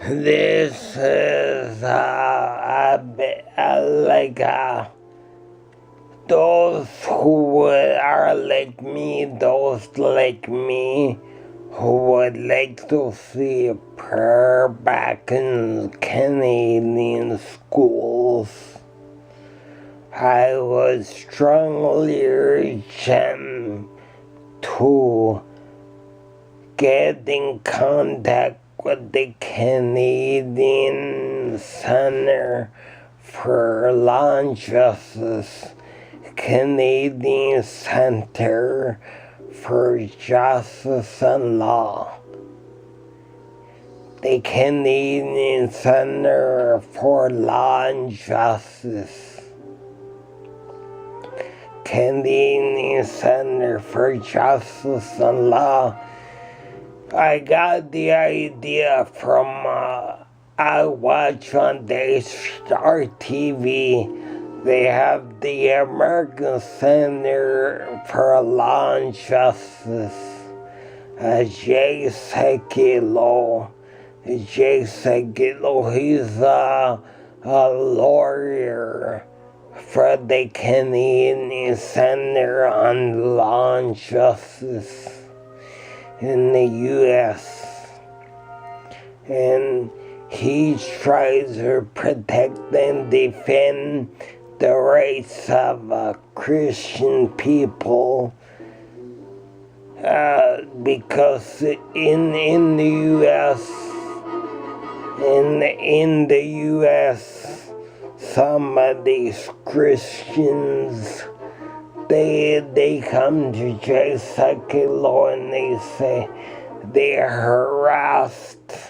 This is a bit like those who are like me, those like me who would like to see prayer back in Canadian schools. I would strongly urge them to get in contact with the Canadian Center for Law and Justice, Canadian Center for Justice and Law, the Canadian Center for Law and Justice, Canadian Center for Justice and Law. I got the idea from I watch on the Star TV. They have the American Center for Law and Justice. Jay Sekulow. Jay Sekulow, he's a lawyer for the Canadian Center on Law and Justice in the U.S. And he tries to protect and defend the rights of Christian people because in the U.S. in the U.S. some of these Christians they come to Jay Sekulow and they say they're harassed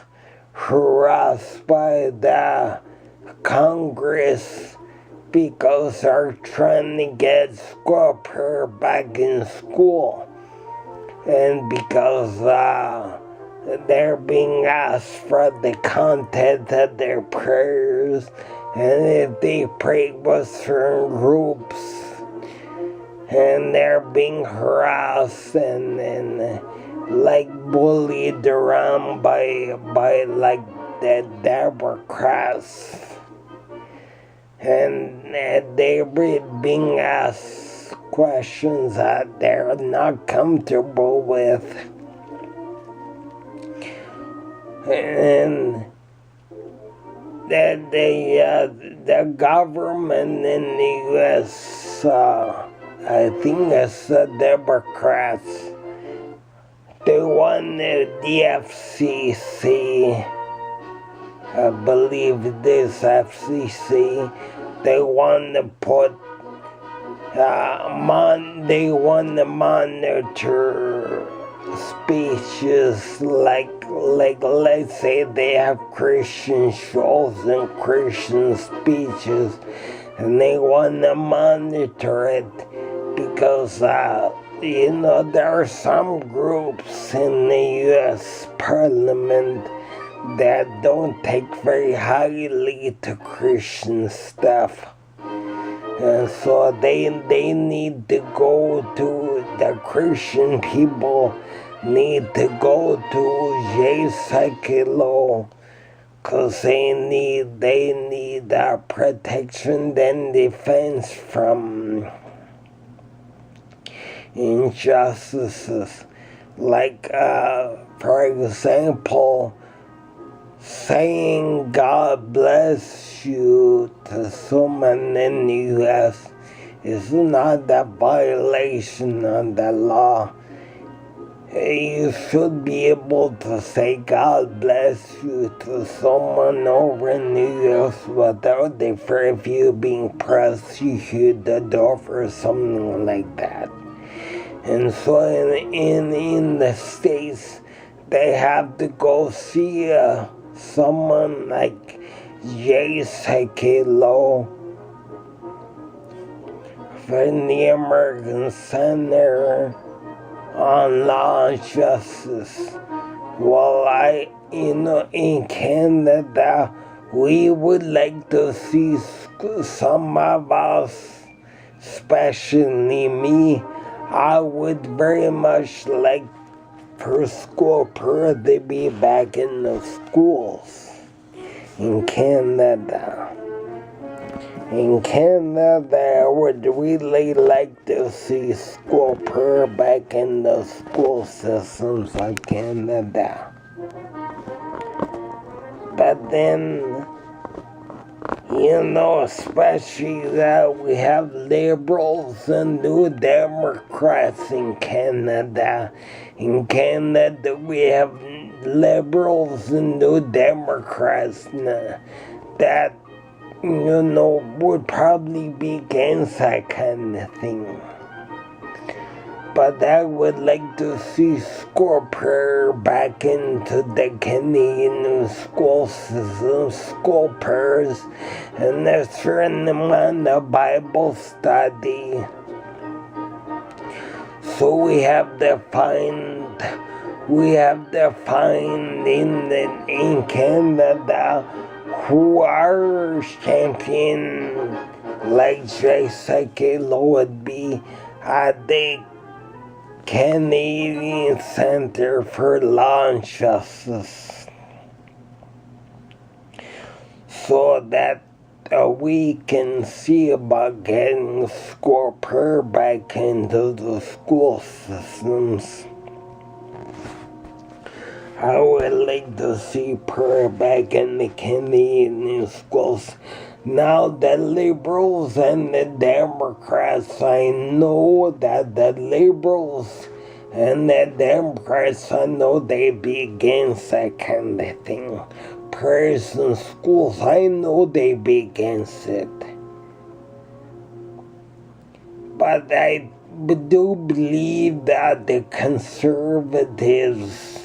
by the Congress because they're trying to get school prayer back in school, and because they're being asked for the content of their prayers, and if they pray with certain groups, and they're being harassed and like bullied around by like the Democrats, and they're being asked questions that they're not comfortable with, and that the government in the U.S. I think it's the Democrats. They want the FCC, I believe this FCC, they want to put, they want to monitor speeches like let's say they have Christian shows and Christian speeches, and they want to monitor it because there are some groups in the U.S. Parliament that don't take very highly to Christian stuff. And so they need to go to, the Christian people need to go to Jay Sekulow because they need protection and defense from injustices, like for example, saying God bless you to someone in the U.S. is not a violation of the law. You should be able to say God bless you to someone over in the U.S. without the fear of you being prosecuted over something like that. And so in the States, they have to go see someone like Jay Sekulow from the American Center on Law and Justice. Well, in Canada, we would like to see some of us, especially me, I would very much like for school prayer to be back in the schools. in Canada. In Canada, I would really like to see school prayer back in the school systems of Canada. But then, especially that we have liberals and New Democrats in Canada. In Canada, we have liberals and New Democrats that, would probably be against that kind of thing. But I would like to see school prayer back into the Canadian school system, school prayers, and a certain amount of Bible study. So we have defined in Canada who our champion, like J.C. Kelo would be at the Canadian Center for Law and Justice, so that we can see about getting school prayer back into the school systems. I would like to see prayer back in the Canadian schools. Now the Liberals and the Democrats, I know that the Liberals and the Democrats, I know they be against that kind of thing. Prayers in schools, I know they be against it. But I do believe that the conservatives,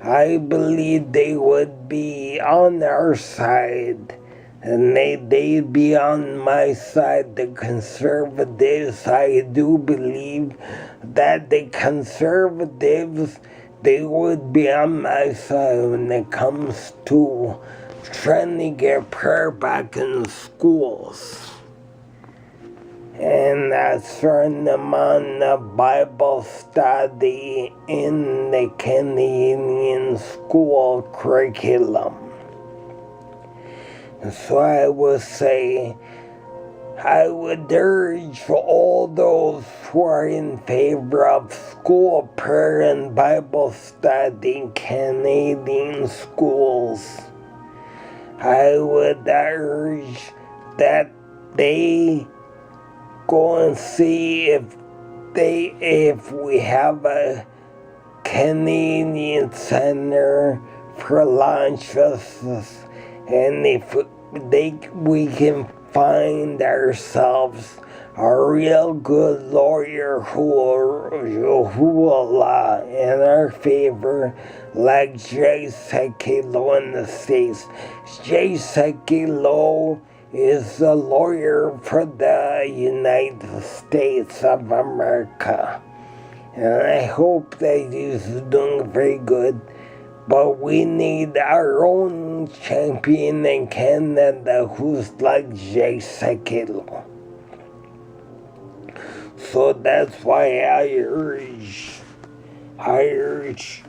I believe they would be on our side, and they'd be on my side. The conservatives, I do believe that the conservatives, they would be on my side when it comes to trying to get prayer back in schools. And a certain amount of Bible study in the Canadian school curriculum. So I would say, I would urge for all those who are in favor of school prayer and Bible study in Canadian schools, I would urge that they go and see if we have a Canadian Center for Law and Justice, and if we can find ourselves a real good lawyer who will in our favor, like J.C. Kelo in the States. J.C. Kelo is a lawyer for the United States of America. And I hope that he's doing very good. But we need our own champion in Canada who's like J.C. Kelo. So that's why I urge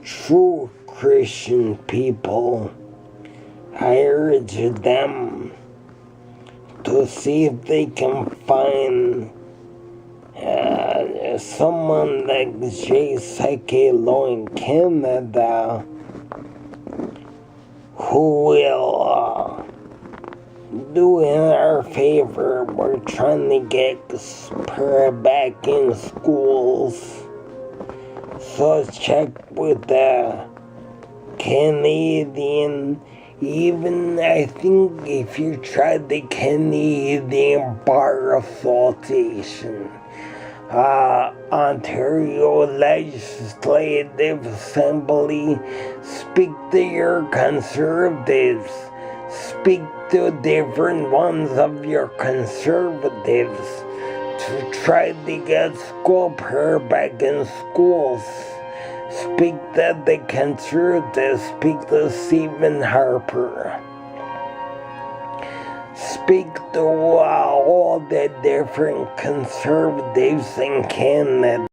true Christian people, I urge them to see if they can find someone like J.C. Kelo in Canada who will do in our favor. We're trying to get prayer back in schools. So check with the Canadian. Even I think if you try the Canadian Bar Association, Ontario Legislative Assembly, speak to your conservatives, speak to different ones of your conservatives to try to get school prayer back in schools. Speak to the conservatives, speak to Stephen Harper. Speak to all the different conservatives in Canada